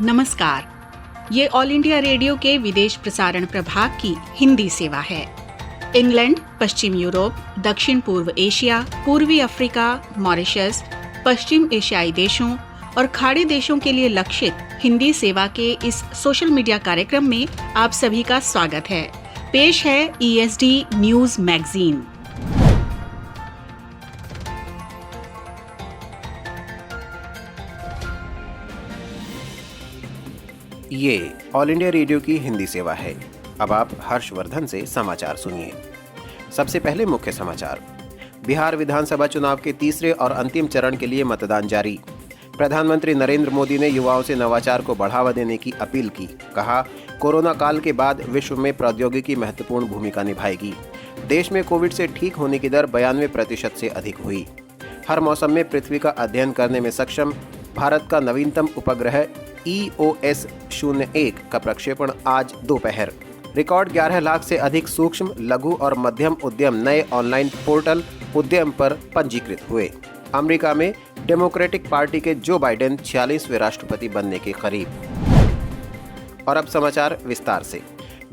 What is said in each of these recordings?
नमस्कार, ये all India radio के विदेश प्रसारण प्रभाग की हिंदी सेवा है। इंग्लैंड, पश्चिम यूरोप, दक्षिण पूर्व एशिया, पूर्वी अफ्रीका, मॉरिशस, पश्चिम एशियाई देशों और खाड़ी देशों के लिए लक्षित हिंदी सेवा के इस सोशल मीडिया कार्यक्रम में आप सभी का स्वागत है। पेश है ESD न्यूज मैगजीन। ये ऑल इंडिया रेडियो की हिंदी सेवा है। अब आप हर्षवर्धन से समाचार सुनिए। सबसे पहले मुख्य समाचार। बिहार विधानसभा चुनाव के तीसरे और अंतिम चरण के लिए मतदान जारी। प्रधानमंत्री नरेंद्र मोदी ने युवाओं से नवाचार को बढ़ावा देने की अपील की। कहा, कोरोना काल के बाद विश्व में प्रौद्योगिकी महत्वपूर्ण भूमिका निभाएगी। देश में कोविड से ठीक होने की दर 92% से अधिक हुई। हर मौसम में पृथ्वी का अध्ययन करने में सक्षम भारत का नवीनतम उपग्रह EOS-01 का प्रक्षेपण आज दोपहर। रिकॉर्ड 11 लाख से अधिक सूक्ष्म, लघु और मध्यम उद्यम नए ऑनलाइन पोर्टल उद्यम पर पंजीकृत हुए। अमेरिका में डेमोक्रेटिक पार्टी के जो बाइडेन 46वें राष्ट्रपति बनने के करीब। और अब समाचार विस्तार से।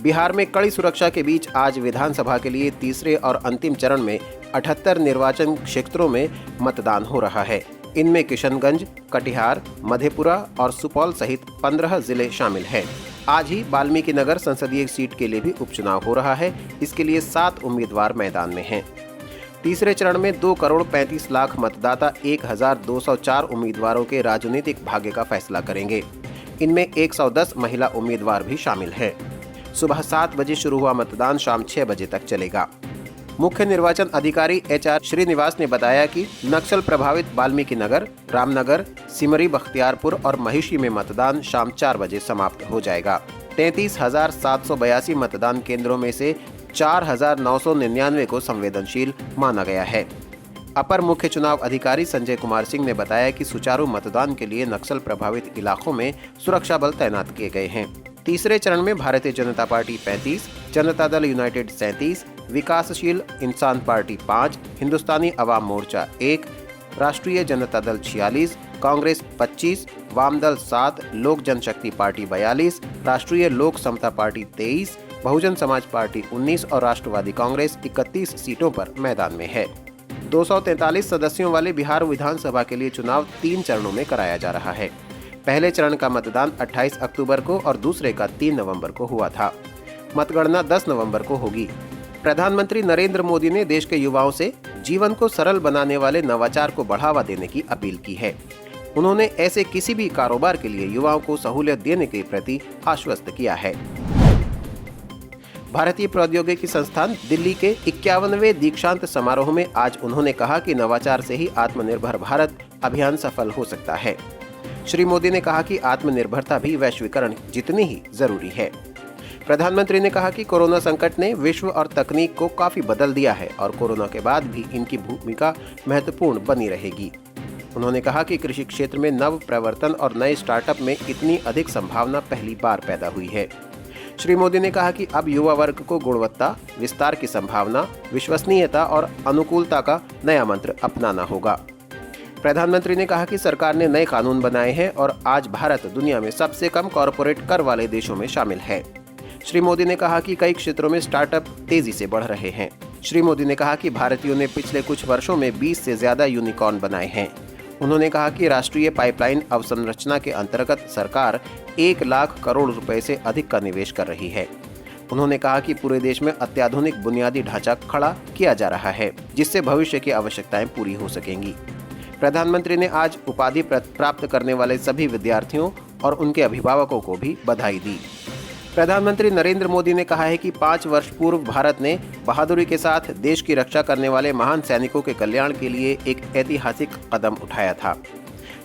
बिहार में कड़ी सुरक्षा के बीच आज विधानसभा के लिए तीसरे और अंतिम चरण में 78 निर्वाचन क्षेत्रों में मतदान हो रहा है। इनमें किशनगंज, कटिहार, मधेपुरा और सुपौल सहित 15 जिले शामिल हैं। आज ही वाल्मीकि नगर संसदीय सीट के लिए भी उपचुनाव हो रहा है। इसके लिए 7 उम्मीदवार मैदान में हैं। तीसरे चरण में 2 करोड़ 35 लाख मतदाता 1204 उम्मीदवारों के राजनीतिक भाग्य का फैसला करेंगे। इनमें 110 महिला उम्मीदवार भी शामिल हैं। सुबह 7 बजे शुरू हुआ मतदान शाम 6 बजे तक चलेगा। मुख्य निर्वाचन अधिकारी HR श्रीनिवास ने बताया कि नक्सल प्रभावित वाल्मीकि नगर, रामनगर, सिमरी, बख्तियारपुर और महिषी में मतदान शाम 4 बजे समाप्त हो जाएगा। 33,782 मतदान केंद्रों में से 4,999 को संवेदनशील माना गया है। अपर मुख्य चुनाव अधिकारी संजय कुमार सिंह ने बताया कि सुचारू मतदान के लिए नक्सल प्रभावित इलाकों में सुरक्षा बल तैनात किए गए हैं। तीसरे चरण में भारतीय जनता पार्टी 35, जनता दल यूनाइटेड 37, विकासशील इंसान पार्टी 5, हिंदुस्तानी अवाम मोर्चा 1, राष्ट्रीय जनता दल 46, कांग्रेस 25, वाम दल 7, लोक जनशक्ति पार्टी 42, राष्ट्रीय लोक समता पार्टी 23, बहुजन समाज पार्टी 19 और राष्ट्रवादी कांग्रेस 31 सीटों पर मैदान में है। 243 सदस्यों वाले बिहार विधानसभा के लिए चुनाव 3 चरणों में कराया जा रहा है। पहले चरण का मतदान 28 अक्टूबर को और दूसरे का 3 नवंबर को हुआ था। मतगणना 10 नवंबर को होगी। प्रधानमंत्री नरेंद्र मोदी ने देश के युवाओं से जीवन को सरल बनाने वाले नवाचार को बढ़ावा देने की अपील की है। उन्होंने ऐसे किसी भी कारोबार के लिए युवाओं को सहूलियत देने के प्रति आश्वस्त किया है। भारतीय प्रौद्योगिकी संस्थान दिल्ली के 51वें दीक्षांत समारोह में आज उन्होंने कहा कि नवाचार से ही आत्मनिर्भर भारत अभियान सफल हो सकता है। श्री मोदी ने कहा कि आत्मनिर्भरता भी वैश्वीकरण जितनी ही जरूरी है। प्रधानमंत्री ने कहा कि कोरोना संकट ने विश्व और तकनीक को काफी बदल दिया है और कोरोना के बाद भी इनकी भूमिका महत्वपूर्ण बनी रहेगी। उन्होंने कहा कि कृषि क्षेत्र में नव प्रवर्तन और नए स्टार्टअप में इतनी अधिक संभावना पहली बार पैदा हुई है। श्री मोदी ने कहा कि अब युवा वर्ग को गुणवत्ता, विस्तार की संभावना, विश्वसनीयता और अनुकूलता का नया मंत्र अपनाना होगा। प्रधानमंत्री ने कहा कि सरकार ने नए कानून बनाए हैं और आज भारत दुनिया में सबसे कम कॉरपोरेट कर वाले देशों में शामिल है। श्री मोदी ने कहा कि कई क्षेत्रों में स्टार्टअप तेजी से बढ़ रहे हैं। श्री मोदी ने कहा कि भारतीयों ने पिछले कुछ वर्षों में 20 से ज्यादा यूनिकॉर्न बनाए हैं। उन्होंने कहा कि राष्ट्रीय पाइपलाइन अवसंरचना के अंतर्गत सरकार 1 लाख करोड़ रुपए से अधिक का निवेश कर रही है। उन्होंने कहा कि पूरे देश में अत्याधुनिक बुनियादी ढांचा खड़ा किया जा रहा है, जिससे भविष्य की आवश्यकताएं पूरी हो सकेंगी। प्रधानमंत्री ने आज उपाधि प्राप्त करने वाले सभी विद्यार्थियों और उनके अभिभावकों को भी बधाई दी। प्रधानमंत्री नरेंद्र मोदी ने कहा है कि 5 वर्ष पूर्व भारत ने बहादुरी के साथ देश की रक्षा करने वाले महान सैनिकों के कल्याण के लिए एक ऐतिहासिक कदम उठाया था।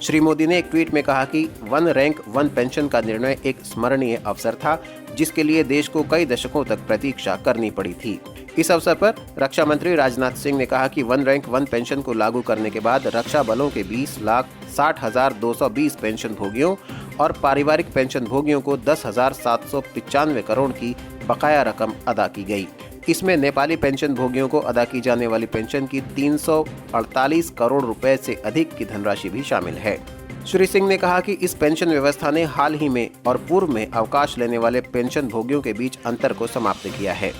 श्री मोदी ने एक ट्वीट में कहा कि 1 रैंक 1 पेंशन का निर्णय एक स्मरणीय अवसर था, जिसके लिए देश को कई दशकों तक प्रतीक्षा करनी पड़ी थी। इस अवसर पर रक्षा मंत्री राजनाथ सिंह ने कहा कि 1 रैंक 1 पेंशन को लागू करने के बाद रक्षा बलों के 20,60,220 पेंशन भोगियों और पारिवारिक पेंशन भोगियों को 10,795 करोड़ की बकाया रकम अदा की गई। इसमें नेपाली पेंशन भोगियों को अदा की जाने वाली पेंशन की 348 करोड़ रुपए से अधिक की धनराशि भी शामिल है। श्री सिंह ने कहा कि इस पेंशन व्यवस्था ने हाल ही में और पूर्व में अवकाश लेने वाले पेंशन भोगियों के बीच अंतर को समाप्त किया है।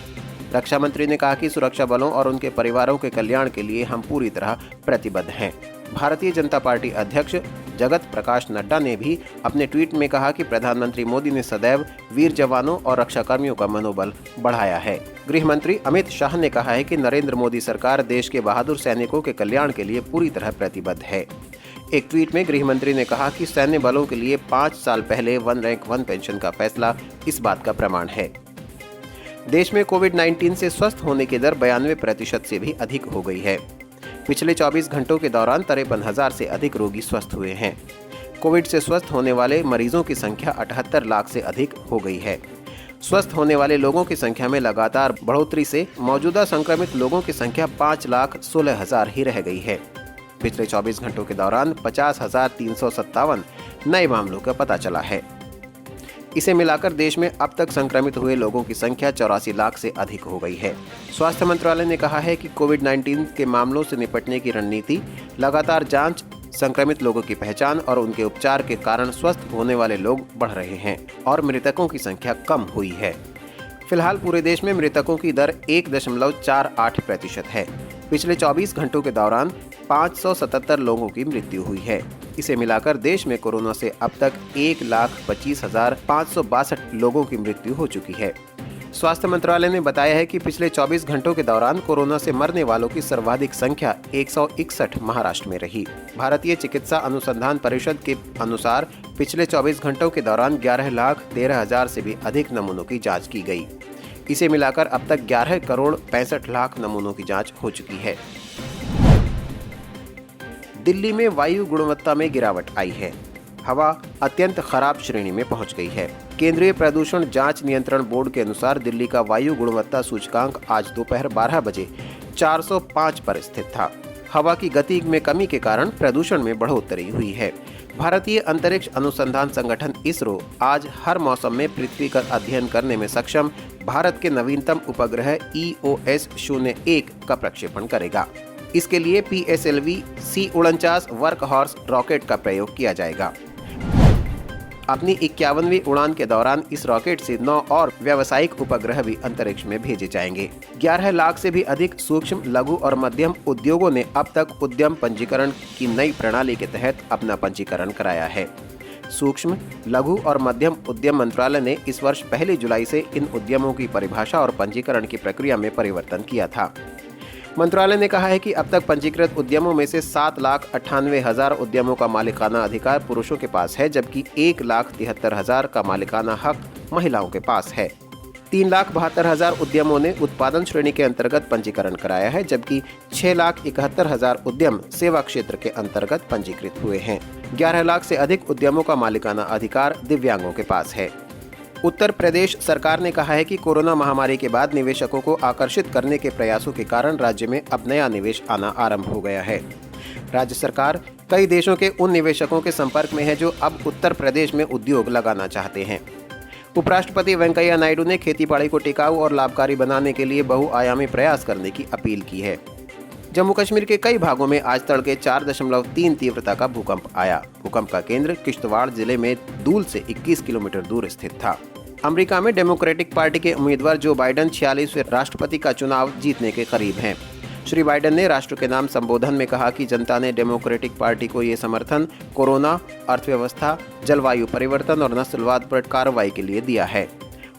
रक्षा मंत्री ने कहा कि सुरक्षा बलों और उनके परिवारों के कल्याण के लिए हम पूरी तरह प्रतिबद्ध हैं। भारतीय जनता पार्टी अध्यक्ष जगत प्रकाश नड्डा ने भी अपने ट्वीट में कहा कि प्रधानमंत्री मोदी ने सदैव वीर जवानों और रक्षाकर्मियों का मनोबल बढ़ाया है। गृह मंत्री अमित शाह ने कहा है कि नरेंद्र मोदी सरकार देश के बहादुर सैनिकों के कल्याण के लिए पूरी तरह प्रतिबद्ध है। एक ट्वीट में गृह मंत्री ने कहा कि सैन्य बलों के लिए 5 साल पहले 1 रैंक 1 पेंशन का फैसला इस बात का प्रमाण है। देश में कोविड-19 से स्वस्थ होने की दर 92% से भी अधिक हो गई है। पिछले 24 घंटों के दौरान 53,000 से अधिक रोगी स्वस्थ हुए हैं। कोविड से स्वस्थ होने वाले मरीजों की संख्या 78 लाख से अधिक हो गई है। स्वस्थ होने वाले लोगों की संख्या में लगातार बढ़ोतरी से मौजूदा संक्रमित लोगों की संख्या 5,16,000 ही रह गई है। पिछले 24 घंटों के दौरान 50,357 नए मामलों का पता चला है। इसे मिलाकर देश में अब तक संक्रमित हुए लोगों की संख्या 84 लाख से अधिक हो गई है। स्वास्थ्य मंत्रालय ने कहा है कि कोविड-19 के मामलों से निपटने की रणनीति, लगातार जांच, संक्रमित लोगों की पहचान और उनके उपचार के कारण स्वस्थ होने वाले लोग बढ़ रहे हैं और मृतकों की संख्या कम हुई है। फिलहाल पूरे देश में मृतकों की दर 1.48% है। पिछले 24 घंटों के दौरान 577 लोगों की मृत्यु हुई है। इसे मिलाकर देश में कोरोना से अब तक 1,25,562 लोगों की मृत्यु हो चुकी है। स्वास्थ्य मंत्रालय ने बताया है कि पिछले 24 घंटों के दौरान कोरोना से मरने वालों की सर्वाधिक संख्या 161 महाराष्ट्र में रही। भारतीय चिकित्सा अनुसंधान परिषद के अनुसार पिछले 24 घंटों के दौरान 11,13,000 से भी अधिक नमूनों की जांच की गई। इसे मिलाकर अब तक 11 करोड़ 65 लाख नमूनों की जांच हो चुकी है। दिल्ली में वायु गुणवत्ता में गिरावट आई है। हवा अत्यंत खराब श्रेणी में पहुंच गई है। केंद्रीय प्रदूषण जांच नियंत्रण बोर्ड के अनुसार दिल्ली का वायु गुणवत्ता सूचकांक आज दोपहर 12 बजे 405 पर स्थित था। हवा की गति में कमी के कारण प्रदूषण में बढ़ोतरी हुई है। भारतीय अंतरिक्ष अनुसंधान संगठन इसरो आज हर मौसम में पृथ्वी का अध्ययन करने में सक्षम भारत के नवीनतम उपग्रह EOS-01 का प्रक्षेपण करेगा। इसके लिए PSLV C-49 वर्कहॉर्स रॉकेट का प्रयोग किया जाएगा। अपनी 51वीं उड़ान के दौरान इस रॉकेट से 9 और व्यावसायिक उपग्रह भी अंतरिक्ष में भेजे जाएंगे। 11 लाख से भी अधिक सूक्ष्म, लघु और मध्यम उद्योगों ने अब तक उद्यम पंजीकरण की नई प्रणाली के तहत अपना पंजीकरण कराया है। सूक्ष्म, लघु और मध्यम उद्यम मंत्रालय ने इस वर्ष 1 जुलाई से इन उद्यमों की परिभाषा और पंजीकरण की प्रक्रिया में परिवर्तन किया था। मंत्रालय ने कहा है कि अब तक पंजीकृत उद्यमों में से 7,98,000 उद्यमों का मालिकाना अधिकार पुरुषों के पास है, जबकि 1,73,000 का मालिकाना हक महिलाओं के पास है। 3,72,000 उद्यमों ने उत्पादन श्रेणी के अंतर्गत पंजीकरण कराया है, जबकि 6,71,000 उद्यम सेवा क्षेत्र के अंतर्गत पंजीकृत हुए हैं। 11 लाख से अधिक उद्यमों का मालिकाना अधिकार दिव्यांगों के पास है। उत्तर प्रदेश सरकार ने कहा है कि कोरोना महामारी के बाद निवेशकों को आकर्षित करने के प्रयासों के कारण राज्य में अब नया निवेश आना आरंभ हो गया है। राज्य सरकार कई देशों के उन निवेशकों के संपर्क में है जो अब उत्तर प्रदेश में उद्योग लगाना चाहते हैं। उपराष्ट्रपति वेंकैया नायडू ने खेतीबाड़ी को टिकाऊ और लाभकारी बनाने के लिए बहुआयामी प्रयास करने की अपील की है। जम्मू कश्मीर के कई भागों में आज तड़के 4.3 तीव्रता का भूकंप आया। भूकंप का केंद्र किश्तवाड़ जिले में दूल से 21 किलोमीटर दूर स्थित था। अमेरिका में डेमोक्रेटिक पार्टी के उम्मीदवार जो बाइडेन 46वें राष्ट्रपति का चुनाव जीतने के करीब हैं। श्री बाइडेन ने राष्ट्र के नाम संबोधन में कहा कि जनता ने डेमोक्रेटिक पार्टी को ये समर्थन कोरोना, अर्थव्यवस्था, जलवायु परिवर्तन और नस्लवाद पर कार्रवाई के लिए दिया है।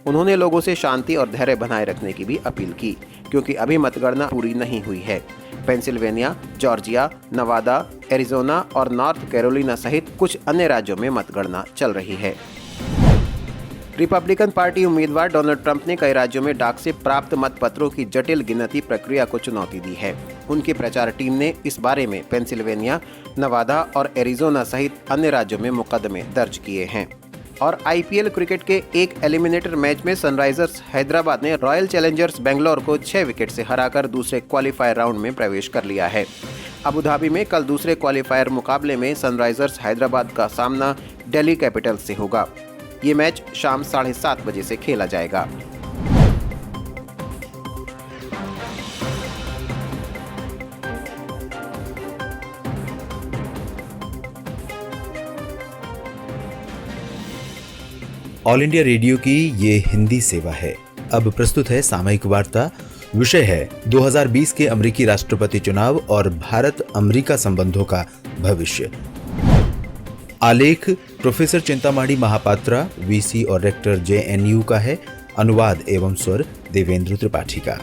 उन्होंने लोगों से शांति और धैर्य बनाए रखने की भी अपील की, क्योंकि अभी मतगणना पूरी नहीं हुई है। पेंसिल्वेनिया, जॉर्जिया, नवादा, एरिजोना और नॉर्थ कैरोलिना सहित कुछ अन्य राज्यों में मतगणना चल रही है। रिपब्लिकन पार्टी उम्मीदवार डोनाल्ड ट्रंप ने कई राज्यों में डाक से प्राप्त मतपत्रों की जटिल गिनती प्रक्रिया को चुनौती दी है। उनकी प्रचार टीम ने इस बारे में पेंसिल्वेनिया, नवादा और एरिजोना सहित अन्य राज्यों में मुकदमे दर्ज किए हैं। और IPL क्रिकेट के एक एलिमिनेटर मैच में सनराइजर्स हैदराबाद ने रॉयल चैलेंजर्स बेंगलोर को 6 विकेट से हराकर दूसरे क्वालीफायर राउंड में प्रवेश कर लिया है। अबू धाबी में कल दूसरे क्वालीफायर मुकाबले में सनराइजर्स हैदराबाद का सामना दिल्ली कैपिटल्स से होगा। ये मैच शाम 7:30 बजे से खेला जाएगा। ऑल इंडिया रेडियो की ये हिंदी सेवा है। अब प्रस्तुत है सामयिक वार्ता। विषय है 2020 के अमेरिकी राष्ट्रपति चुनाव और भारत अमेरिका संबंधों का भविष्य। आलेख प्रोफेसर चिंतामणि महापात्रा, वीसी और रेक्टर JNU का है। अनुवाद एवं स्वर देवेंद्र त्रिपाठी का।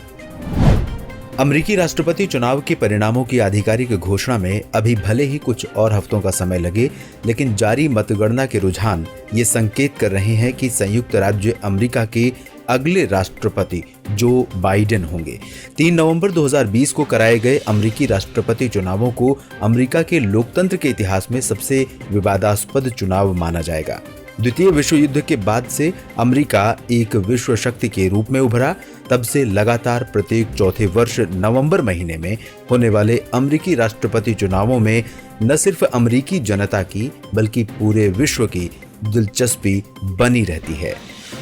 अमेरिकी राष्ट्रपति चुनाव के परिणामों की आधिकारिक घोषणा में अभी भले ही कुछ और हफ्तों का समय लगे, लेकिन जारी मतगणना के रुझान ये संकेत कर रहे हैं कि संयुक्त राज्य अमेरिका के अगले राष्ट्रपति जो बाइडेन होंगे। 3 नवंबर 2020 को कराए गए अमेरिकी राष्ट्रपति चुनावों को अमेरिका के लोकतंत्र के इतिहास में सबसे विवादास्पद चुनाव माना जाएगा। द्वितीय विश्व युद्ध के बाद से अमेरिका एक विश्व शक्ति के रूप में उभरा। तब से लगातार प्रत्येक चौथे वर्ष नवंबर महीने में होने वाले अमेरिकी राष्ट्रपति चुनावों में न सिर्फ अमेरिकी जनता की बल्कि पूरे विश्व की दिलचस्पी बनी रहती है।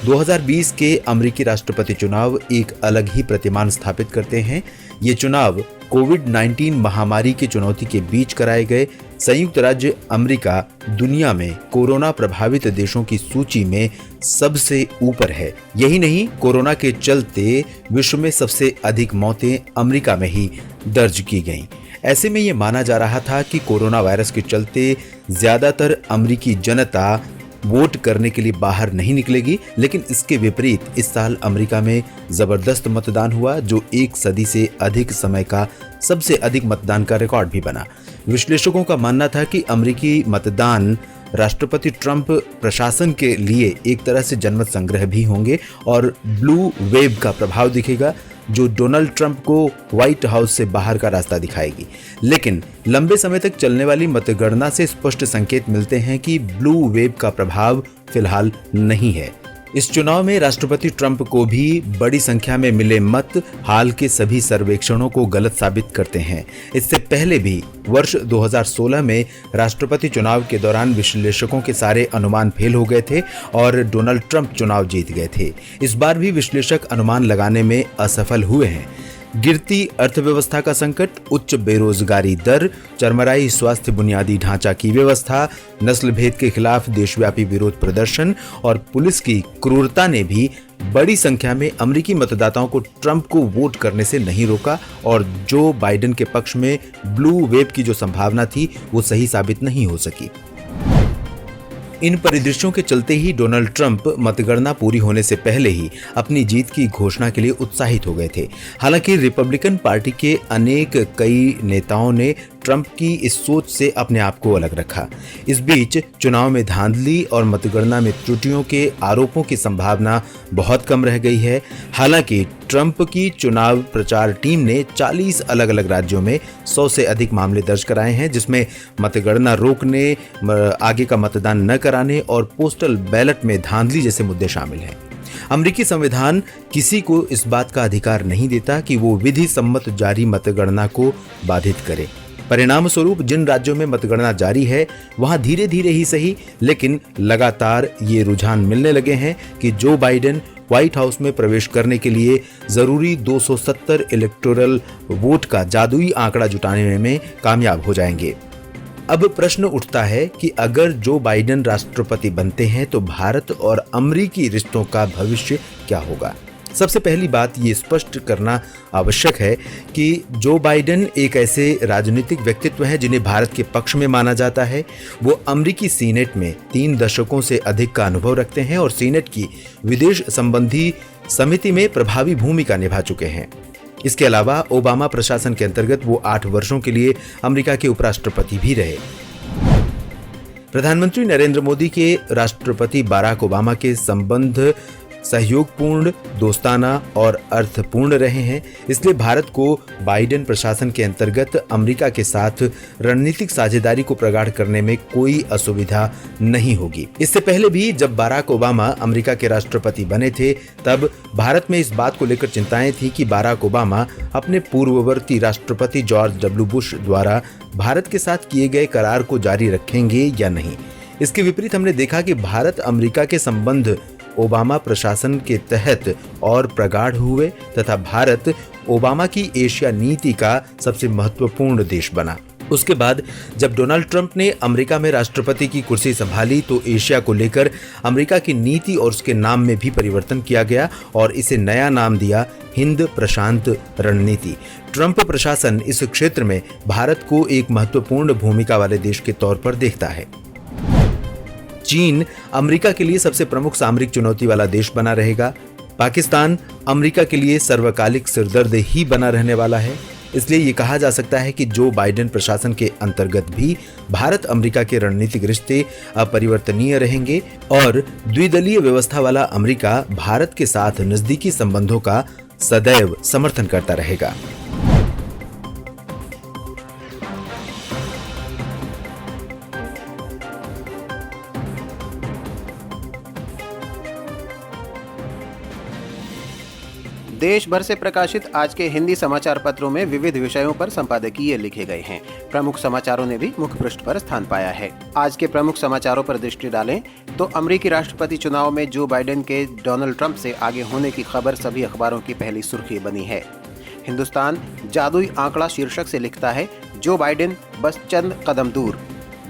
2020 के अमेरिकी राष्ट्रपति चुनाव एक अलग ही प्रतिमान स्थापित करते हैं। ये चुनाव कोविड-19 महामारी की चुनौती के बीच कराए गए। संयुक्त राज्य अमेरिका दुनिया में कोरोना प्रभावित देशों की सूची में सबसे ऊपर है। यही नहीं, कोरोना के चलते विश्व में सबसे अधिक मौतें अमेरिका में ही दर्ज की गईं। ऐसे में ये माना जा रहा था कि कोरोना वायरस के चलते ज्यादातर अमेरिकी जनता वोट करने के लिए बाहर नहीं निकलेगी, लेकिन इसके विपरीत इस साल अमेरिका में जबरदस्त मतदान हुआ, जो 1 सदी से अधिक समय का सबसे अधिक मतदान का रिकॉर्ड भी बना। विश्लेषकों का मानना था कि अमेरिकी मतदान राष्ट्रपति ट्रंप प्रशासन के लिए एक तरह से जनमत संग्रह भी होंगे और ब्लू वेव का प्रभाव दिखेगा, जो डोनाल्ड ट्रंप को व्हाइट हाउस से बाहर का रास्ता दिखाएगी। लेकिन लंबे समय तक चलने वाली मतगणना से स्पष्ट संकेत मिलते हैं कि ब्लू वेव का प्रभाव फिलहाल नहीं है। इस चुनाव में राष्ट्रपति ट्रंप को भी बड़ी संख्या में मिले मत हाल के सभी सर्वेक्षणों को गलत साबित करते हैं। इससे पहले भी वर्ष 2016 में राष्ट्रपति चुनाव के दौरान विश्लेषकों के सारे अनुमान फेल हो गए थे और डोनाल्ड ट्रंप चुनाव जीत गए थे। इस बार भी विश्लेषक अनुमान लगाने में असफल हुए हैं। गिरती अर्थव्यवस्था का संकट, उच्च बेरोजगारी दर, चरमराई स्वास्थ्य बुनियादी ढांचा की व्यवस्था, नस्ल भेद के खिलाफ देशव्यापी विरोध प्रदर्शन और पुलिस की क्रूरता ने भी बड़ी संख्या में अमेरिकी मतदाताओं को ट्रंप को वोट करने से नहीं रोका और जो बाइडेन के पक्ष में ब्लू वेव की जो संभावना थी वो सही साबित नहीं हो सकी। इन परिदृश्यों के चलते ही डोनाल्ड ट्रंप मतगणना पूरी होने से पहले ही अपनी जीत की घोषणा के लिए उत्साहित हो गए थे। हालांकि रिपब्लिकन पार्टी के कई नेताओं ने ट्रंप की इस सोच से अपने आप को अलग रखा। इस बीच चुनाव में धांधली और मतगणना में त्रुटियों के आरोपों की संभावना बहुत कम रह गई है। हालांकि ट्रंप की चुनाव प्रचार टीम ने 40 अलग अलग राज्यों में 100 से अधिक मामले दर्ज कराए हैं, जिसमें मतगणना रोकने, आगे का मतदान न कराने और पोस्टल बैलेट में धांधली जैसे मुद्दे शामिल हैं। अमेरिकी संविधान किसी को इस बात का अधिकार नहीं देता कि वो विधि सम्मत जारी मतगणना को बाधित करे। परिणाम स्वरूप जिन राज्यों में मतगणना जारी है वहां धीरे धीरे ही सही, लेकिन लगातार ये रुझान मिलने लगे हैं कि जो बाइडेन व्हाइट हाउस में प्रवेश करने के लिए जरूरी 270 इलेक्टोरल वोट का जादुई आंकड़ा जुटाने में कामयाब हो जाएंगे। अब प्रश्न उठता है कि अगर जो बाइडेन राष्ट्रपति बनते हैं तो भारत और अमेरिकी रिश्तों का भविष्य क्या होगा। सबसे पहली बात ये स्पष्ट करना आवश्यक है कि जो बाइडेन एक ऐसे राजनीतिक व्यक्तित्व हैं जिन्हें भारत के पक्ष में माना जाता है। वो अमेरिकी सीनेट में 3 दशकों से अधिक का अनुभव रखते हैं और सीनेट की विदेश संबंधी समिति में प्रभावी भूमिका निभा चुके हैं। इसके अलावा ओबामा प्रशासन के अंतर्गत वो 8 वर्षों के लिए अमेरिका के उपराष्ट्रपति भी रहे। प्रधानमंत्री नरेंद्र मोदी के राष्ट्रपति बाराक ओबामा के संबंध सहयोगपूर्ण, दोस्ताना और अर्थपूर्ण रहे हैं। इसलिए भारत को बाइडेन प्रशासन के अंतर्गत अमेरिका के साथ रणनीतिक साझेदारी को प्रगाढ़ करने में कोई असुविधा नहीं होगी। इससे पहले भी जब बाराक ओबामा अमेरिका के राष्ट्रपति बने थे, तब भारत में इस बात को लेकर चिंताएं थी कि बाराक ओबामा अपने पूर्ववर्ती राष्ट्रपति जॉर्ज डब्ल्यू बुश द्वारा भारत के साथ किए गए करार को जारी रखेंगे या नहीं। इसके विपरीत हमने देखा कि भारत अमेरिका के संबंध ओबामा प्रशासन के तहत और प्रगाढ़ हुए तथा भारत ओबामा की एशिया नीति का सबसे महत्वपूर्ण देश बना। उसके बाद जब डोनाल्ड ट्रंप ने अमेरिका में राष्ट्रपति की कुर्सी संभाली तो एशिया को लेकर अमेरिका की नीति और उसके नाम में भी परिवर्तन किया गया और इसे नया नाम दिया हिंद प्रशांत रणनीति। ट्रंप प्रशासन इस क्षेत्र में भारत को एक महत्वपूर्ण भूमिका वाले देश के तौर पर देखता है। चीन अमेरिका के लिए सबसे प्रमुख सामरिक चुनौती वाला देश बना रहेगा। पाकिस्तान अमेरिका के लिए सर्वकालिक सिरदर्द ही बना रहने वाला है। इसलिए ये कहा जा सकता है कि जो बाइडेन प्रशासन के अंतर्गत भी भारत अमेरिका के रणनीतिक रिश्ते अपरिवर्तनीय रहेंगे और द्विदलीय व्यवस्था वाला अमेरिका भारत के साथ नजदीकी संबंधों का सदैव समर्थन करता रहेगा। देश भर से प्रकाशित आज के हिंदी समाचार पत्रों में विविध विषयों पर संपादकीय लिखे गए हैं। प्रमुख समाचारों ने भी मुख्य पृष्ठ पर स्थान पाया है। आज के प्रमुख समाचारों पर दृष्टि डालें तो अमेरिकी राष्ट्रपति चुनाव में जो बाइडेन के डोनाल्ड ट्रंप से आगे होने की खबर सभी अखबारों की पहली सुर्खी बनी है। हिंदुस्तान जादुई आंकड़ा शीर्षक से लिखता है, जो बाइडेन बस चंद कदम दूर।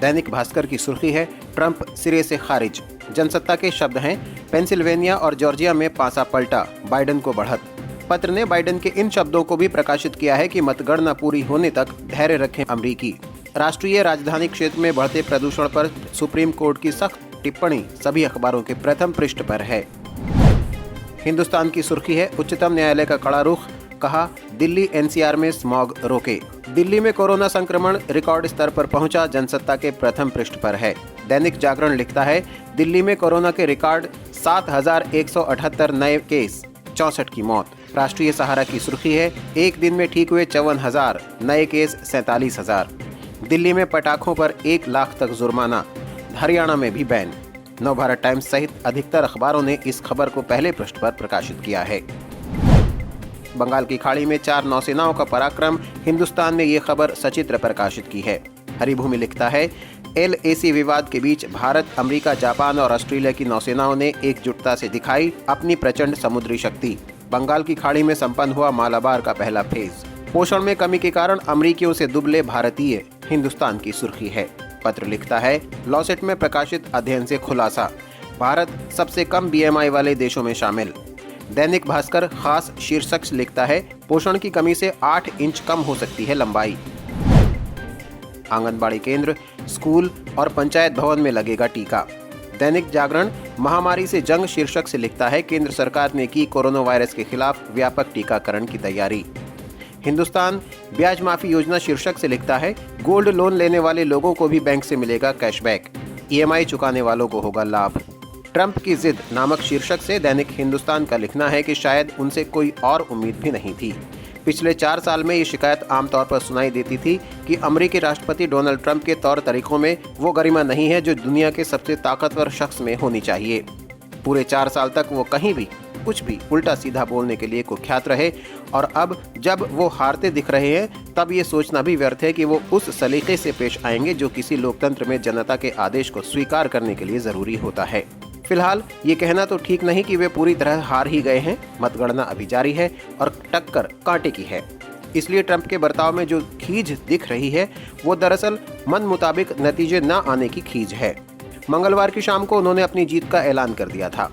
दैनिक भास्कर की सुर्खी है, ट्रंप सिरे से खारिज। जनसत्ता के शब्द हैं, पेंसिल्वेनिया और जॉर्जिया में पासा पलटा, बाइडेन को बढ़त। पत्र ने बाइडेन के इन शब्दों को भी प्रकाशित किया है कि मतगणना पूरी होने तक धैर्य रखें अमरीकी। राष्ट्रीय राजधानी क्षेत्र में बढ़ते प्रदूषण पर सुप्रीम कोर्ट की सख्त टिप्पणी सभी अखबारों के प्रथम पृष्ठ पर है। हिंदुस्तान की सुर्खी है, उच्चतम न्यायालय का कड़ा रुख, कहा दिल्ली एनसीआर में स्मॉग रोके। दिल्ली में कोरोना संक्रमण रिकॉर्ड स्तर पर पहुंचा, जनसत्ता के प्रथम पृष्ठ पर है। दैनिक जागरण लिखता है, दिल्ली में कोरोना के रिकॉर्ड 7,178 नए केस, 64 की मौत। राष्ट्रीय सहारा की सुर्खी है, एक दिन में ठीक हुए 54,000, नए केस 47,000। दिल्ली में पटाखों पर 1 लाख तक जुर्माना, हरियाणा में भी बैन। नवभारत टाइम्स सहित अधिकतर अखबारों ने इस खबर को पहले पृष्ठ पर प्रकाशित किया है। बंगाल की खाड़ी में 4 नौसेनाओं का पराक्रम, हिंदुस्तान ने ये खबर सचित्र प्रकाशित की है। हरिभूमि लिखता है, LAC विवाद के बीच भारत, अमेरिका, जापान और ऑस्ट्रेलिया की नौसेनाओं ने एकजुटता से दिखाई अपनी प्रचंड समुद्री शक्ति। बंगाल की खाड़ी में संपन्न हुआ मालाबार का पहला फेज। पोषण में कमी के कारण अमेरिकियों से दुबले भारतीय, हिंदुस्तान की सुर्खी है। पत्र लिखता है, लॉसेट में प्रकाशित अध्ययन से खुलासा, भारत सबसे कम BMI वाले देशों में शामिल। दैनिक भास्कर खास शीर्षक से लिखता है, पोषण की कमी से 8 इंच कम हो सकती है लंबाई। आंगनबाड़ी केंद्र, स्कूल और पंचायत भवन में लगेगा टीका। दैनिक जागरण महामारी से जंग शीर्षक से लिखता है, केंद्र सरकार ने की कोरोना वायरस के खिलाफ व्यापक टीकाकरण की तैयारी। हिंदुस्तान ब्याज माफी योजना शीर्षक से लिखता है, गोल्ड लोन लेने वाले लोगों को भी बैंक से मिलेगा कैशबैक, EMI चुकाने वालों को होगा लाभ। ट्रंप की जिद नामक शीर्षक से दैनिक हिंदुस्तान का लिखना है कि शायद उनसे कोई और उम्मीद भी नहीं थी। पिछले 4 साल में ये शिकायत आमतौर पर सुनाई देती थी कि अमेरिकी राष्ट्रपति डोनाल्ड ट्रंप के तौर तरीकों में वो गरिमा नहीं है जो दुनिया के सबसे ताकतवर शख्स में होनी चाहिए। पूरे 4 साल तक वो कहीं भी कुछ भी उल्टा सीधा बोलने के लिए कुख्यात रहे और अब जब वो हारते दिख रहे हैं तब ये सोचना भी व्यर्थ है कि वो उस सलीके से पेश आएंगे जो किसी लोकतंत्र में जनता के आदेश को स्वीकार करने के लिए जरूरी होता है। फिलहाल ये कहना तो ठीक नहीं कि वे पूरी तरह हार ही गए हैं। मतगणना अभी जारी है और टक्कर कांटे की है। इसलिए ट्रंप के बर्ताव में जो खींच दिख रही है वो दरअसल मन मुताबिक नतीजे न आने की खींच है। मंगलवार की शाम को उन्होंने अपनी जीत का ऐलान कर दिया था।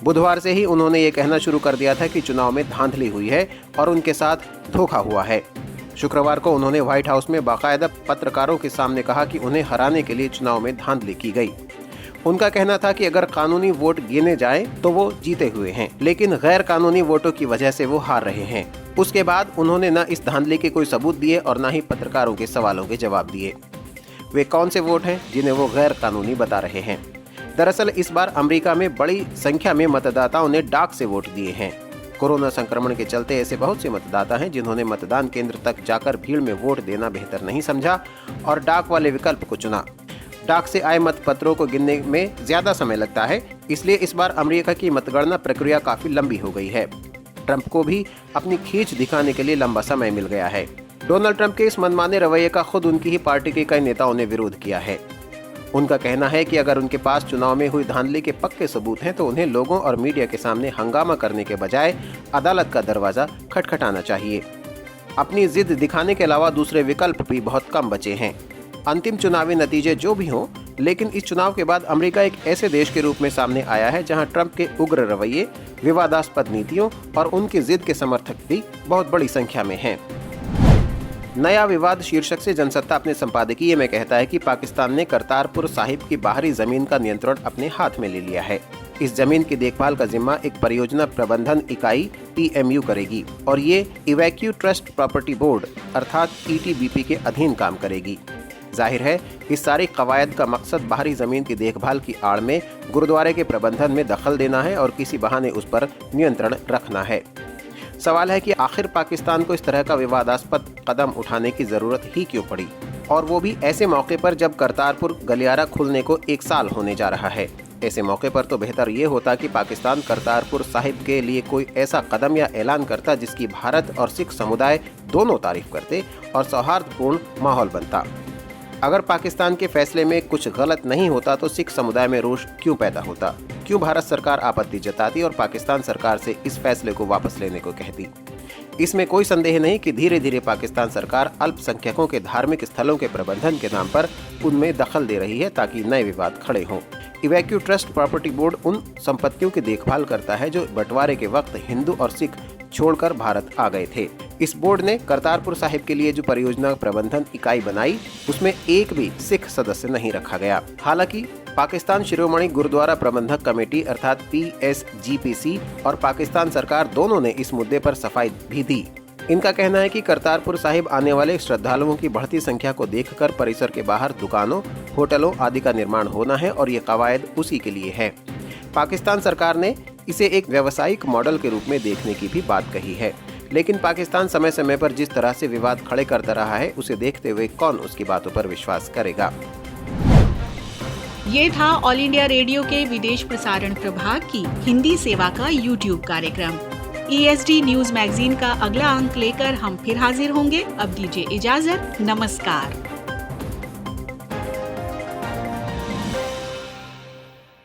बुधवार से ही उन्होंने ये कहना शुरू कर दिया था कि चुनाव में धांधली हुई है और उनके साथ धोखा हुआ है। शुक्रवार को उन्होंने व्हाइट हाउस में बाकायदा पत्रकारों के सामने कहा कि उन्हें हराने के लिए चुनाव में धांधली की गई। उनका कहना था कि अगर कानूनी वोट गिने जाए तो वो जीते हुए हैं, लेकिन गैर कानूनी वोटों की वजह से वो हार रहे हैं। उसके बाद उन्होंने न इस धांधली के कोई सबूत दिए और न ही पत्रकारों के सवालों के जवाब दिए। वे कौन से वोट हैं जिन्हें वो गैर कानूनी बता रहे हैं? दरअसल इस बार अमेरिका में बड़ी संख्या में मतदाताओं ने डाक से वोट दिए हैं। कोरोना संक्रमण के चलते ऐसे बहुत से मतदाता हैं जिन्होंने मतदान केंद्र तक जाकर भीड़ में वोट देना बेहतर नहीं समझा और डाक वाले विकल्प को चुना। डाक से आए मतपत्रों को गिनने में ज्यादा समय लगता है, इसलिए इस बार अमेरिका की मतगणना प्रक्रिया काफी लंबी हो गई है। ट्रंप को भी अपनी खींच दिखाने के लिए लंबा समय मिल गया है। डोनाल्ड ट्रंप के इस मनमाने रवैये का खुद उनकी ही पार्टी के कई नेताओं ने विरोध किया है। उनका कहना है कि अगर उनके पास चुनाव में हुई धांधली के पक्के सबूत हैं तो उन्हें लोगों और मीडिया के सामने हंगामा करने के बजाय अदालत का दरवाजा खटखटाना चाहिए। अपनी जिद दिखाने के अलावा दूसरे विकल्प भी बहुत कम बचे हैं। अंतिम चुनावी नतीजे जो भी हों, लेकिन इस चुनाव के बाद अमेरिका एक ऐसे देश के रूप में सामने आया है जहां ट्रंप के उग्र रवैये, विवादास्पद नीतियों और उनकी जिद के समर्थक भी बहुत बड़ी संख्या में हैं। नया विवाद शीर्षक से जनसत्ता अपने संपादकीय में कहता है कि पाकिस्तान ने करतारपुर साहिब की बाहरी जमीन का नियंत्रण अपने हाथ में ले लिया है। इस जमीन की देखभाल का जिम्मा एक परियोजना प्रबंधन इकाई PMU करेगी और ये इवैक्यू ट्रस्ट प्रॉपर्टी बोर्ड अर्थात ETBP के अधीन काम करेगी। जाहिर है इस सारी कवायद का मकसद बाहरी जमीन की देखभाल की आड़ में गुरुद्वारे के प्रबंधन में दखल देना है और किसी बहाने उस पर नियंत्रण रखना है। सवाल है कि आखिर पाकिस्तान को इस तरह का विवादास्पद कदम उठाने की जरूरत ही क्यों पड़ी, और वो भी ऐसे मौके पर जब करतारपुर गलियारा खुलने को 1 साल होने जा रहा है। ऐसे मौके पर तो बेहतर ये होता कि पाकिस्तान करतारपुर साहिब के लिए कोई ऐसा कदम या ऐलान करता जिसकी भारत और सिख समुदाय दोनों तारीफ करते और सौहार्दपूर्ण माहौल बनता। अगर पाकिस्तान के फैसले में कुछ गलत नहीं होता तो सिख समुदाय में रोष क्यों पैदा होता? क्यों भारत सरकार आपत्ति जताती और पाकिस्तान सरकार से इस फैसले को वापस लेने को कहती? इसमें कोई संदेह नहीं कि धीरे धीरे पाकिस्तान सरकार अल्पसंख्यकों के धार्मिक स्थलों के प्रबंधन के नाम पर उनमें दखल दे रही है ताकि नए विवाद खड़े हों। इवैक्यू ट्रस्ट प्रॉपर्टी बोर्ड उन संपत्तियों की देखभाल करता है जो बंटवारे के वक्त हिंदू और सिख छोड़कर भारत आ गए थे। इस बोर्ड ने करतारपुर साहिब के लिए जो परियोजना प्रबंधन इकाई बनाई उसमें एक भी सिख सदस्य नहीं रखा गया। हालांकि पाकिस्तान शिरोमणि गुरुद्वारा प्रबंधक कमेटी अर्थात PSGPC और पाकिस्तान सरकार दोनों ने इस मुद्दे पर सफाई भी दी। इनका कहना है कि करतारपुर साहिब आने वाले श्रद्धालुओं की बढ़ती संख्या को देखकर परिसर के बाहर दुकानों, होटलों आदि का निर्माण होना है और ये कवायद उसी के लिए है। पाकिस्तान सरकार ने इसे एक व्यावसायिक मॉडल के रूप में देखने की भी बात कही है, लेकिन पाकिस्तान समय समय पर जिस तरह से विवाद खड़े करता रहा है उसे देखते हुए कौन उसकी बातों पर विश्वास करेगा। ये था ऑल इंडिया रेडियो के विदेश प्रसारण प्रभाग की हिंदी सेवा का YouTube कार्यक्रम। ESD न्यूज मैगजीन का अगला अंक लेकर हम फिर हाजिर होंगे। अब दीजिए इजाजत, नमस्कार।